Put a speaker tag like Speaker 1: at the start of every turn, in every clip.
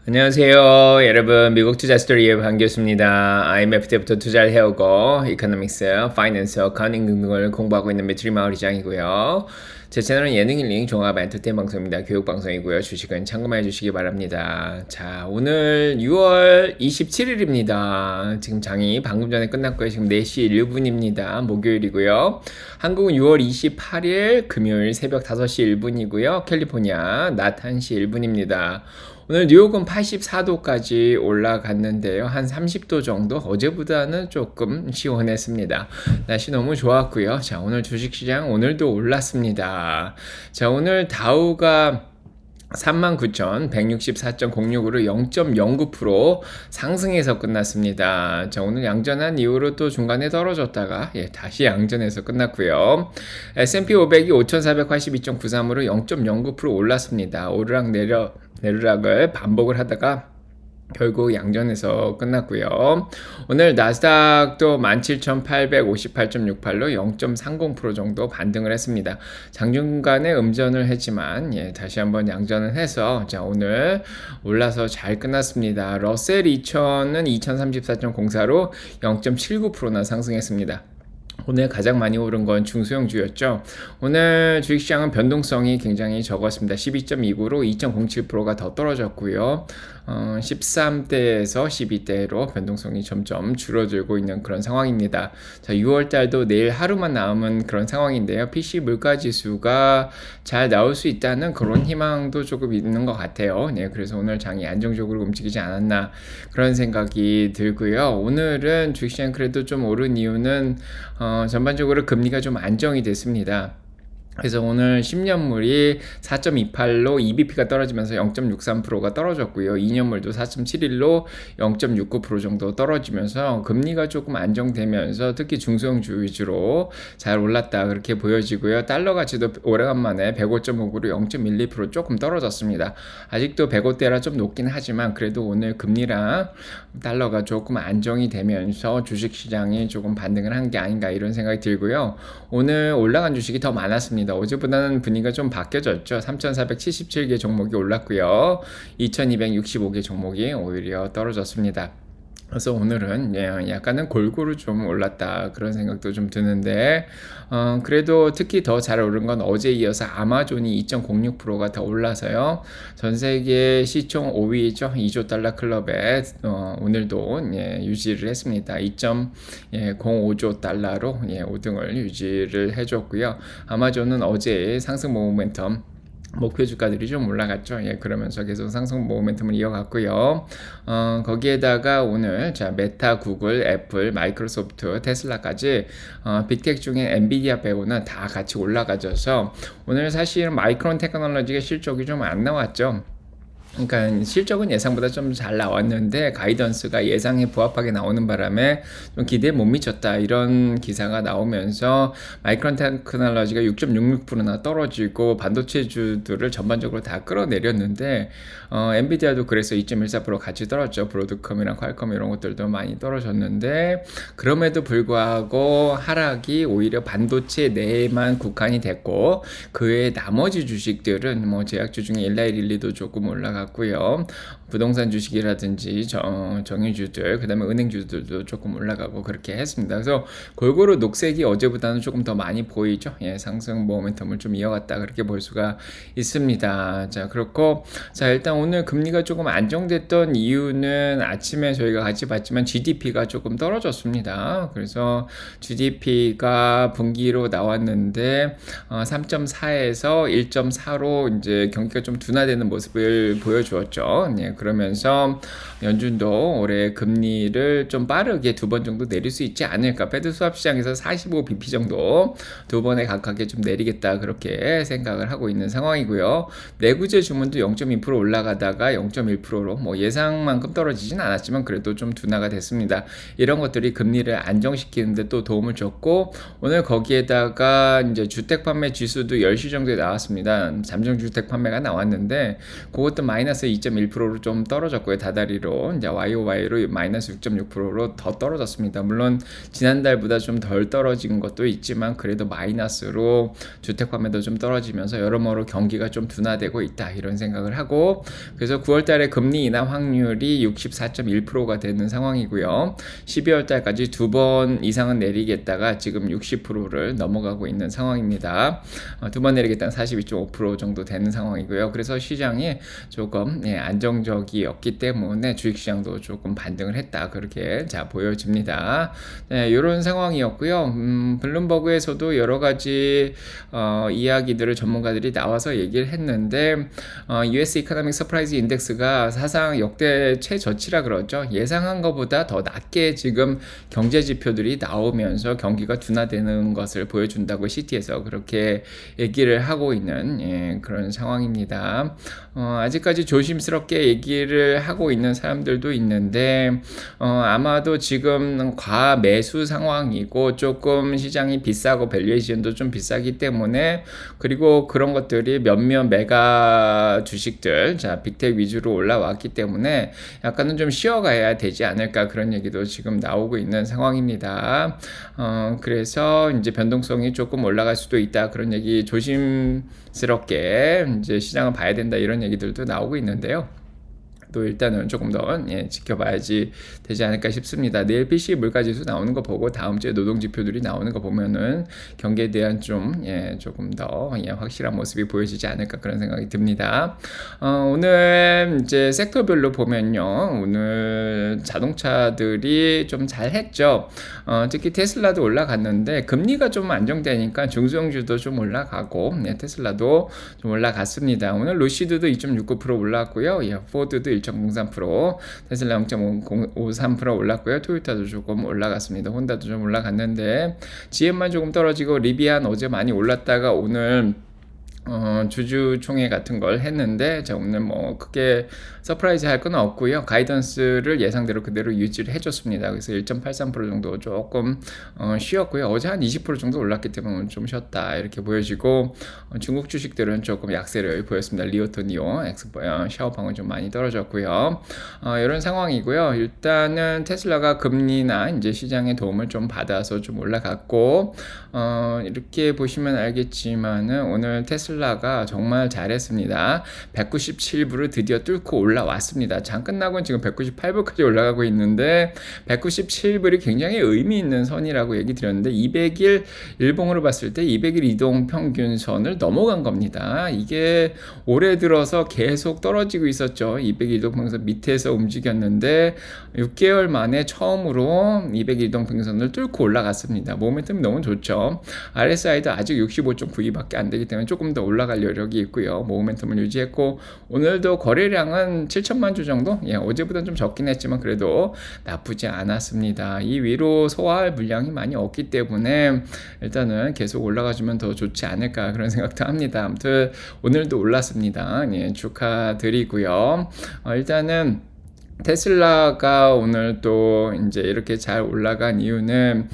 Speaker 1: 안녕하세요. 여러분, 미국 투자 스토리의 반갑습니다. IMF 때부터 투자를 해오고 이코노믹스, 파이낸스, 어카운팅 등등을 공부하고 있는 매트리 마을이장이고요. 제 채널은 예능 힐링 종합 엔터테인 방송입니다. 교육 방송이고요. 주식은 참고만 해주시기 바랍니다. 자, 오늘 6월 27일입니다. 지금 장이 방금 전에 끝났고요. 지금 4시 1분입니다. 목요일이고요. 한국은 6월 28일 금요일 새벽 5시 1분이고요. 캘리포니아 낮 1시 1분입니다. 오늘 뉴욕은 84도까지 올라갔는데요. 한 30도 정도 어제보다는 조금 시원했습니다. 날씨 너무 좋았고요. 자, 오늘 주식시장 오늘도 올랐습니다. 자, 오늘 다우가 39,164.06으로 0.09% 상승해서 끝났습니다. 자, 오늘 양전한 이후로 또 중간에 떨어졌다가 다시 양전해서 끝났고요. S&P 500이 5,482.93으로 0.09% 올랐습니다. 오르락내리락을 반복을 하다가 결국 양전에서 끝났고요. 오늘 나스닥도 17,858.68로 0.30% 정도 반등을 했습니다. 장중간에 음전을 했지만 다시 한번 양전을 해서 자, 오늘 올라서 잘 끝났습니다. 러셀 2000은 2034.04로 0.79%나 상승했습니다. 오늘 가장 많이 오른 건 중소형주였죠. 오늘 주식시장은 변동성이 굉장히 적었습니다. 12.29로 2.07%가 더 떨어졌고요. 13대에서 12대로 변동성이 점점 줄어들고 있는 그런 상황입니다. 자, 6월달도 내일 하루만 남은 그런 상황인데요. PC 물가지수가 잘 나올 수 있다는 그런 희망도 조금 있는 것 같아요. 네, 그래서 오늘 장이 안정적으로 움직이지 않았나 그런 생각이 들고요. 오늘은 주식시장 그래도 좀 오른 이유는 전반적으로 금리가 좀 안정이 됐습니다. 그래서 오늘 10년물이 4.28로 EBP가 떨어지면서 0.63%가 떨어졌고요. 2년물도 4.71로 0.69% 정도 떨어지면서 금리가 조금 안정되면서 특히 중소형주 위주로 잘 올랐다 그렇게 보여지고요. 달러 가치도 오래간만에 105.5으로 0.12% 조금 떨어졌습니다. 아직도 105대라 좀 높긴 하지만 그래도 오늘 금리랑 달러가 조금 안정이 되면서 주식시장이 조금 반등을 한 게 아닌가 이런 생각이 들고요. 오늘 올라간 주식이 더 많았습니다. 어제보다는 분위기가 좀 바뀌어졌죠. 3,477개 종목이 올랐고요. 2,265개 종목이 오히려 떨어졌습니다. 그래서 오늘은 약간은 골고루 좀 올랐다 그런 생각도 좀 드는데 그래도 특히 더 잘 오른 건 어제 이어서 아마존이 2.06%가 더 올라서요. 전세계 시총 5위죠. 2조 달러 클럽에 오늘도 유지를 했습니다. 2.05조 달러로 5등을 유지를 해줬고요. 아마존은 어제 상승 모멘텀 목표 주가들이 좀 올라갔죠. 그러면서 계속 상승 모멘텀을 이어갔고요. 거기에다가 오늘 자 메타, 구글, 애플, 마이크로소프트, 테슬라까지 빅텍 중에 엔비디아 빼고는 다 같이 올라가져서 오늘 사실 마이크론 테크놀로지가 실적이 좀 안 나왔죠. 그러니까 실적은 예상보다 좀 잘 나왔는데 가이던스가 예상에 부합하게 나오는 바람에 좀 기대에 못 미쳤다 이런 기사가 나오면서 마이크론 테크놀로지가 6.66%나 떨어지고 반도체주들을 전반적으로 다 끌어내렸는데 엔비디아도 그래서 2.14% 같이 떨어졌죠. 브로드컴이랑 퀄컴 이런 것들도 많이 떨어졌는데 그럼에도 불구하고 하락이 오히려 반도체 내에만 국한이 됐고 그 외에 나머지 주식들은 뭐 제약주 중에 일라이릴리도 조금 올라가고 고요. 부동산 주식이라든지 정유주들 그다음에 은행주들도 조금 올라가고 그렇게 했습니다. 그래서 골고루 녹색이 어제보다는 조금 더 많이 보이죠. 상승 모멘텀을 좀 이어갔다 그렇게 볼 수가 있습니다. 자, 그렇고 자 일단 오늘 금리가 조금 안정됐던 이유는 아침에 저희가 같이 봤지만 GDP가 조금 떨어졌습니다. 그래서 GDP가 분기로 나왔는데 3.4에서 1.4로 이제 경기가 좀 둔화되는 모습을 보여주었죠. 그러면서 연준도 올해 금리를 좀 빠르게 2번 정도 내릴 수 있지 않을까. 패드 수합 시장에서 45bp 정도 2번에 각하게 좀 내리겠다 그렇게 생각을 하고 있는 상황이고요. 내구재 주문도 0.2% 올라가다가 0.1%로 뭐 예상만큼 떨어지진 않았지만 그래도 좀 둔화가 됐습니다. 이런 것들이 금리를 안정시키는데 또 도움을 줬고 오늘 거기에다가 이제 주택 판매 지수도 10시 정도에 나왔습니다. 잠정 주택 판매가 나왔는데 그것도 많이 마이너스 2.1%로 좀 떨어졌고요. 다달이로 이제 YOY로 마이너스 6.6%로 더 떨어졌습니다. 물론 지난달보다 좀 덜 떨어진 것도 있지만 그래도 마이너스로 주택 판매도 좀 떨어지면서 여러모로 경기가 좀 둔화되고 있다 이런 생각을 하고, 그래서 9월달에 금리 인하 확률이 64.1%가 되는 상황이고요. 12월달까지 2번 이상은 내리겠다가 지금 60%를 넘어가고 있는 상황입니다. 2번 내리겠다는 42.5% 정도 되는 상황이고요. 그래서 시장이 조금 안정적이었기 때문에 주식시장도 조금 반등을 했다 그렇게 보여집니다. 이런 상황이었고요. 블룸버그에서도 여러 가지 이야기들을 전문가들이 나와서 얘기를 했는데 US Economic Surprise Index가 사상 역대 최저치라 그러죠. 예상한 것보다 더 낮게 지금 경제 지표들이 나오면서 경기가 둔화되는 것을 보여준다고 시티에서 그렇게 얘기를 하고 있는 그런 상황입니다. 아직까지 조심스럽게 얘기를 하고 있는 사람들도 있는데 아마도 지금 과매수 상황이고 조금 시장이 비싸고 밸류에이션도 좀 비싸기 때문에, 그리고 그런 것들이 몇몇 메가 주식들 빅텍 위주로 올라왔기 때문에 약간은 좀 쉬어가야 되지 않을까 그런 얘기도 지금 나오고 있는 상황입니다. 그래서 이제 변동성이 조금 올라갈 수도 있다 그런 얘기, 조심스럽게 이제 시장을 봐야 된다 이런 얘기들도 나오고 있는데요. 또 일단은 조금 더 지켜봐야지 되지 않을까 싶습니다. 내일 PC 물가지수 나오는 거 보고 다음 주에 노동 지표들이 나오는 거 보면은 경기에 대한 조금 더 확실한 모습이 보여지지 않을까 그런 생각이 듭니다. 오늘 이제 섹터별로 보면요, 오늘 자동차들이 좀 잘했죠. 특히 테슬라도 올라갔는데 금리가 좀 안정되니까 중소형주도 좀 올라가고 테슬라도 좀 올라갔습니다. 오늘 루시드도 2.69% 올랐고요. 포드도 1.03%, 테슬라 0.53% 올랐고요. 토요타도 조금 올라갔습니다. 혼다도 좀 올라갔는데 GM만 조금 떨어지고, 리비안 어제 많이 올랐다가 오늘 주주총회 같은 걸 했는데 오늘 뭐 크게 서프라이즈 할 건 없고요. 가이던스를 예상대로 그대로 유지를 해줬습니다. 그래서 1.83% 정도 조금 쉬었고요. 어제 한 20% 정도 올랐기 때문에 좀 쉬었다 이렇게 보여지고, 중국 주식들은 조금 약세를 보였습니다. 리오토, 니오, 샤오방은 좀 많이 떨어졌고요. 이런 상황이고요. 일단은 테슬라가 금리나 이제 시장의 도움을 좀 받아서 좀 올라갔고, 이렇게 보시면 알겠지만은 오늘 테슬라가 정말 잘했습니다. 197불을 드디어 뚫고 올라왔습니다. 장 끝나고는 지금 198불까지 올라가고 있는데 197불이 굉장히 의미 있는 선이라고 얘기 드렸는데 200일 일봉으로 봤을 때 200일 이동 평균선을 넘어간 겁니다. 이게 올해 들어서 계속 떨어지고 있었죠. 200일 이동 평균선 밑에서 움직였는데 6개월 만에 처음으로 200일 이동 평균선을 뚫고 올라갔습니다. 모멘텀이 너무 좋죠. RSI도 아직 65.92밖에 안 되기 때문에 조금 더 올라갈 여력이 있고요. 모멘텀을 유지했고, 오늘도 거래량은 7천만 주 정도? 어제보다는 좀 적긴 했지만 그래도 나쁘지 않았습니다. 이 위로 소화할 물량이 많이 없기 때문에 일단은 계속 올라가주면 더 좋지 않을까 그런 생각도 합니다. 아무튼 오늘도 올랐습니다. 축하드리고요. 일단은 테슬라가 오늘 또 이제 이렇게 잘 올라간 이유는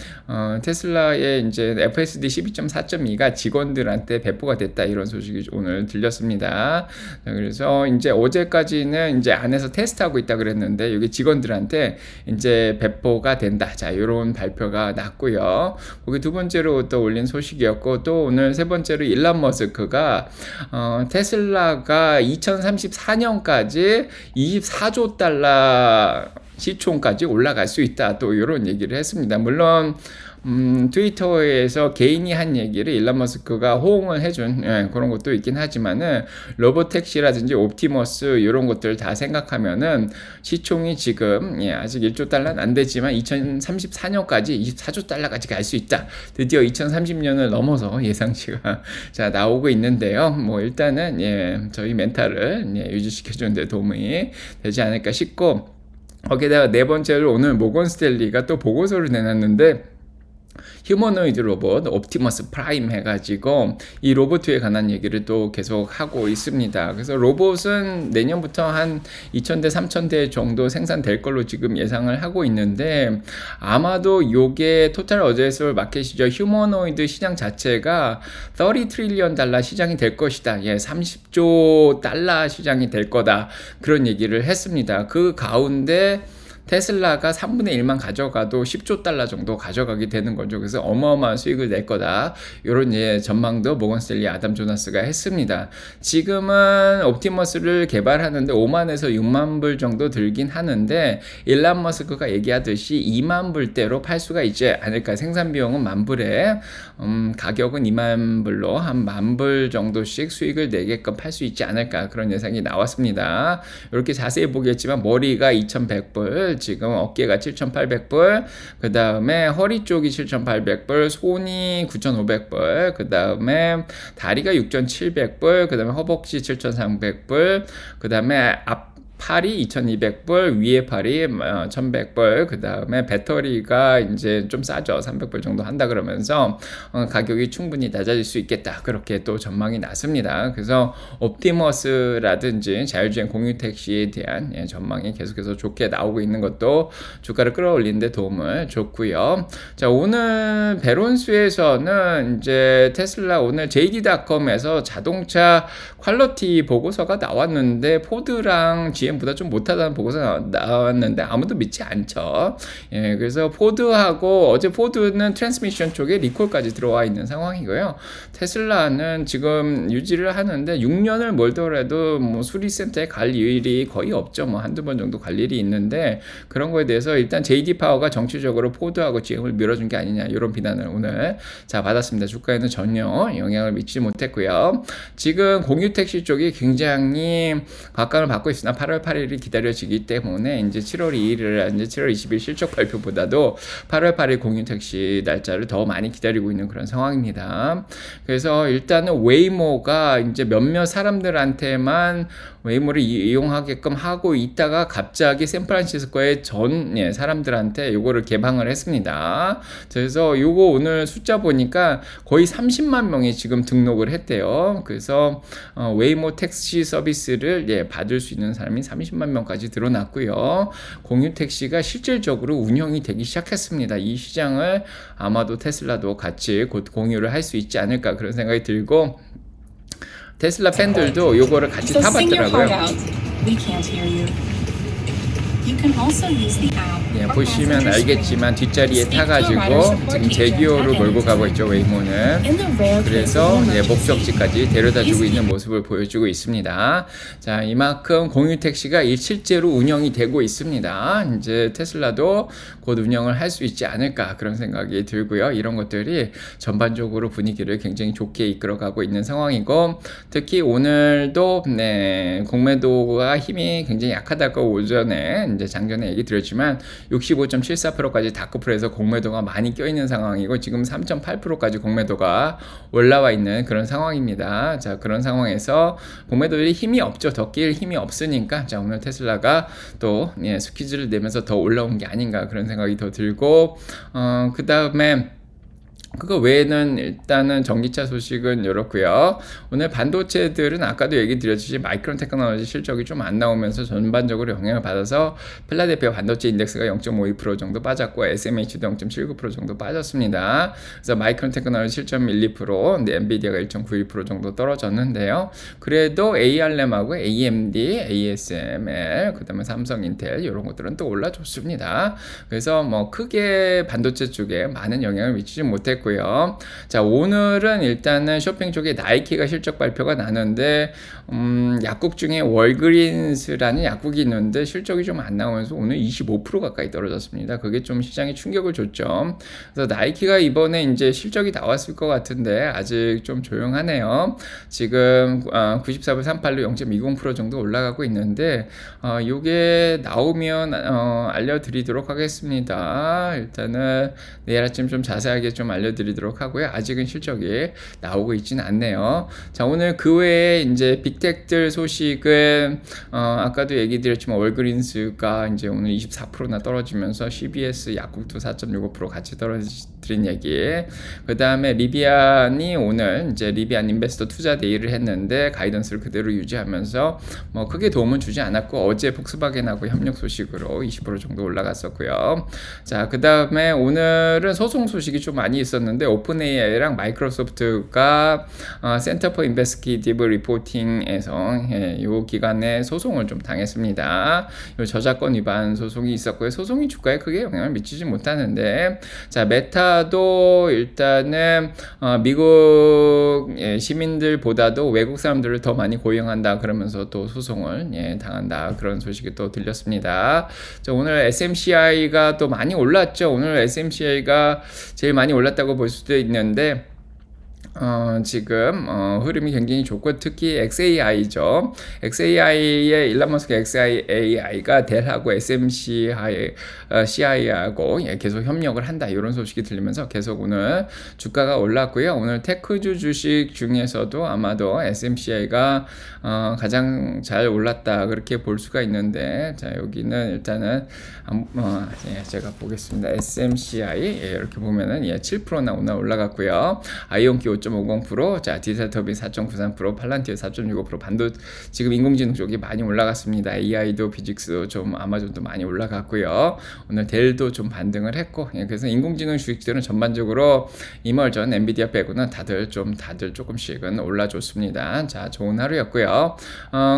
Speaker 1: 테슬라의 이제 FSD 12.4.2가 직원들한테 배포가 됐다 이런 소식이 오늘 들렸습니다. 그래서 이제 어제까지는 이제 안에서 테스트하고 있다 그랬는데 여기 직원들한테 이제 배포가 된다. 이런 발표가 났고요. 거기 두 번째로 또 올린 소식이었고, 또 오늘 세 번째로 일론 머스크가 테슬라가 2034년까지 24조 달러 시총까지 올라갈 수 있다 또 이런 얘기를 했습니다. 물론 트위터에서 개인이 한 얘기를 일론 머스크가 호응을 해준 그런 것도 있긴 하지만은 로보택시라든지 옵티머스 이런 것들 다 생각하면은 시총이 지금 아직 1조 달러는 안 되지만 2034년까지 24조 달러까지 갈 수 있다. 드디어 2030년을 넘어서 예상치가 나오고 있는데요. 뭐 일단은 저희 멘탈을 유지시켜주는 데 도움이 되지 않을까 싶고, 거기다가 네 번째로 오늘 모건 스탠리가 또 보고서를 내놨는데 휴머노이드 로봇 옵티머스 프라임 해가지고 이 로봇에 관한 얘기를 또 계속 하고 있습니다. 그래서 로봇은 내년부터 한 2,000대 3,000대 정도 생산될 걸로 지금 예상을 하고 있는데, 아마도 요게 토탈 어드레서블 마켓이죠. 휴머노이드 시장 자체가 30 트릴리언 달러 시장이 될 것이다. 30조 달러 시장이 될 거다. 그런 얘기를 했습니다. 그 가운데 테슬라가 3분의 1만 가져가도 10조 달러 정도 가져가게 되는 거죠. 그래서 어마어마한 수익을 낼 거다. 이런 전망도 모건스탠리 아담 조나스가 했습니다. 지금은 옵티머스를 개발하는데 5만에서 6만 불 정도 들긴 하는데, 일론 머스크가 얘기하듯이 2만 불대로 팔 수가 있지 않을까. 생산 비용은 10,000불에 가격은 2만 불로 한 10,000불 정도씩 수익을 내게끔 팔 수 있지 않을까. 그런 예상이 나왔습니다. 이렇게 자세히 보겠지만 머리가 2,100불, 지금 어깨가 7,800불, 그 다음에 허리 쪽이 7,800불, 손이 9,500불, 그 다음에 다리가 6,700불, 그 다음에 허벅지 7,300불, 그 다음에 팔이 2,200불, 위에 팔이 1,100불, 그 다음에 배터리가 이제 좀 싸죠. 300불 정도 한다 그러면서 가격이 충분히 낮아질 수 있겠다. 그렇게 또 전망이 났습니다. 그래서 옵티머스라든지 자율주행 공유택시에 대한 전망이 계속해서 좋게 나오고 있는 것도 주가를 끌어올리는 데 도움을 줬고요. 자, 오늘 베론스에서는 이제 테슬라 오늘 JD.com에서 자동차 퀄리티 보고서가 나왔는데, 포드랑 GM보다 좀 못하다는 보고서가 나왔는데 아무도 믿지 않죠. 그래서 포드하고, 어제 포드는 트랜스미션 쪽에 리콜까지 들어와 있는 상황이고요. 테슬라는 지금 유지를 하는데 6년을 몰더라도 뭐 수리센터에 갈 일이 거의 없죠. 뭐 한두 번 정도 갈 일이 있는데, 그런 거에 대해서 일단 JD 파워가 정치적으로 포드하고 GM을 밀어준 게 아니냐, 이런 비난을 오늘 받았습니다. 주가에는 전혀 영향을 미치지 못했고요. 지금 공유택시 쪽이 굉장히 각광을 받고 있으나 8월 8일이 기다려지기 때문에 이제 7월 2일을 이제 7월 20일 실적 발표보다도 8월 8일 공유택시 날짜를 더 많이 기다리고 있는 그런 상황입니다. 그래서 일단은 웨이모가 이제 몇몇 사람들한테만 웨이모를 이용하게끔 하고 있다가 갑자기 샌프란시스코의 전 사람들한테 요거를 개방을 했습니다. 그래서 요거 오늘 숫자 보니까 거의 30만 명이 지금 등록을 했대요. 그래서 웨이모 택시 서비스를 받을 수 있는 사람이 30만 명까지 늘어났고요. 공유 택시가 실질적으로 운영이 되기 시작했습니다. 이 시장을 아마도 테슬라도 같이 곧 공유를 할 수 있지 않을까, 그런 생각이 들고, 테슬라 팬들도 요거를 같이 타봤더라고요. 보시면 알겠지만 뒷자리에 타가지고 지금 제기어로 몰고 가고 있죠, 웨이모는. 그래서 목적지까지 데려다주고 있는 모습을 보여주고 있습니다. 자, 이만큼 공유택시가 실제로 운영이 되고 있습니다. 이제 테슬라도 곧 운영을 할 수 있지 않을까, 그런 생각이 들고요. 이런 것들이 전반적으로 분위기를 굉장히 좋게 이끌어가고 있는 상황이고, 특히 오늘도 공매도가 힘이 굉장히 약하다고 오전에 이제 장전에 얘기 드렸지만 65.74%까지 다크풀에서 공매도가 많이 껴있는 상황이고, 지금 3.8%까지 공매도가 올라와 있는 그런 상황입니다. 자, 그런 상황에서 공매도들이 힘이 없죠. 더 낄 힘이 없으니까, 자, 오늘 테슬라가 또 스퀴즈를 내면서 더 올라온 게 아닌가, 그런 생각이 더 들고, 그 다음에 그거 외에는 일단은 전기차 소식은 이렇고요. 오늘 반도체들은 아까도 얘기 드렸듯이 마이크론 테크놀로지 실적이 좀 안 나오면서 전반적으로 영향을 받아서 필라델피아 반도체 인덱스가 0.52% 정도 빠졌고, SMH도 0.79% 정도 빠졌습니다. 그래서 마이크론 테크놀로지 7.12%, 엔비디아가 1.91% 정도 떨어졌는데요. 그래도 ARM하고 AMD, ASML, 그 다음에 삼성, 인텔 이런 것들은 또 올라줬습니다. 그래서 뭐 크게 반도체 쪽에 많은 영향을 미치지 못했고, 자, 오늘은 일단은 쇼핑 쪽에 나이키가 실적 발표가 나는데, 약국 중에 월그린스라는 약국이 있는데 실적이 좀 안 나오면서 오늘 25% 가까이 떨어졌습니다. 그게 좀 시장에 충격을 줬죠. 그래서 나이키가 이번에 이제 실적이 나왔을 것 같은데 아직 좀 조용하네요. 지금 94불 38로 0.20% 정도 올라가고 있는데, 요게 나오면 알려드리도록 하겠습니다. 일단은 내일 아침 좀 자세하게 좀 알려드리겠습니다. 알려드리도록 하고요. 아직은 실적이 나오고 있지는 않네요. 자, 오늘 그 외에 이제 빅텍들 소식은 아까도 얘기 드렸지만 월그린스가 이제 오늘 24%나 떨어지면서 CBS 약국도 4.65% 같이 떨어뜨린 얘기. 그 다음에 리비안이 오늘 이제 리비안 인베스터 투자 데이를 했는데 가이던스를 그대로 유지하면서 뭐 크게 도움은 주지 않았고 어제 폭스바겐하고 협력 소식으로 20% 정도 올라갔었고요. 자, 그 다음에 오늘은 소송 소식이 좀 많이 있었는데 오픈AI랑 마이크로소프트가 센터 포 인베스티게이티브 리포팅에서 이 기간에 소송을 좀 당했습니다. 이 저작권 위반 소송이 있었고요. 소송이 주가에 크게 영향을 미치지 못하는데, 자, 메타도 일단은 미국 시민들보다도 외국 사람들을 더 많이 고용한다 그러면서 또 소송을 당한다 그런 소식이 또 들렸습니다. 자, 오늘 SMCI가 또 많이 올랐죠. 오늘 SMCI가 제일 많이 올랐다고 볼 수도 있는데 지금 흐름이 굉장히 좋고 특히 XAI죠. XAI의 일론 머스크 XAI가 델하고 CI하고 계속 협력을 한다 이런 소식이 들리면서 계속 오늘 주가가 올랐고요. 오늘 테크주 주식 중에서도 아마도 SMCI가 가장 잘 올랐다 그렇게 볼 수가 있는데, 자, 여기는 일단은 제가 보겠습니다. SMCI 이렇게 보면은 7%나 오늘 올라갔고요. 아이온키 5.50%, 자, 디지털터빈 4.93%, 팔란티어 4.65%, 반도 지금 인공지능 쪽이 많이 올라갔습니다. AI도 비직스도 좀 아마존도 많이 올라갔고요. 오늘 델도 좀 반등을 했고, 그래서 인공지능 주식들은 전반적으로 이멀전, 엔비디아 빼고는 다들 조금씩은 올라줬습니다. 자, 좋은 하루였고요.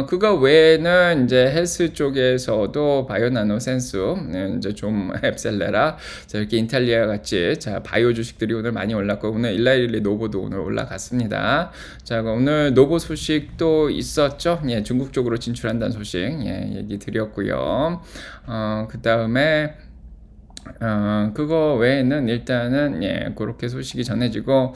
Speaker 1: 그거 외에는 이제 헬스 쪽에서도 바이오나노 센스, 이제 좀 앱셀레라, 자, 이렇게 인텔리아 같이 자 바이오 주식들이 오늘 많이 올랐고 오늘 일라일리 노보도 오늘 올라갔습니다. 자, 오늘 노보 소식도 있었죠. 중국 쪽으로 진출한다는 소식 얘기 드렸고요. 그 다음에 그거 외에는 일단은 그렇게 소식이 전해지고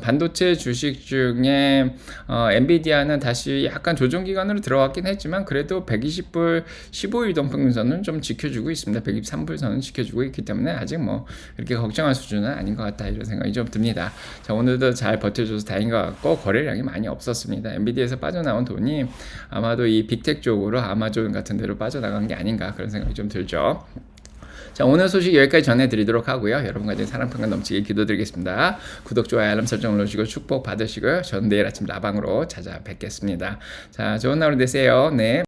Speaker 1: 반도체 주식 중에 엔비디아는 다시 약간 조정 기간으로 들어갔긴 했지만 그래도 120불 15일 동평선은 좀 지켜주고 있습니다. 123불 선은 지켜주고 있기 때문에 아직 뭐 이렇게 걱정할 수준은 아닌 것 같다 이런 생각이 좀 듭니다. 자, 오늘도 잘 버텨줘서 다행인 것 같고 거래량이 많이 없었습니다. 엔비디아에서 빠져나온 돈이 아마도 이 빅텍 쪽으로 아마존 같은 데로 빠져나간 게 아닌가 그런 생각이 좀 들죠. 자, 오늘 소식 여기까지 전해드리도록 하고요. 여러분과 사랑 평강 넘치게 기도드리겠습니다. 구독, 좋아요, 알람 설정 눌러주시고 축복 받으시고요. 저는 내일 아침 라방으로 찾아뵙겠습니다. 자, 좋은 하루 되세요. 네.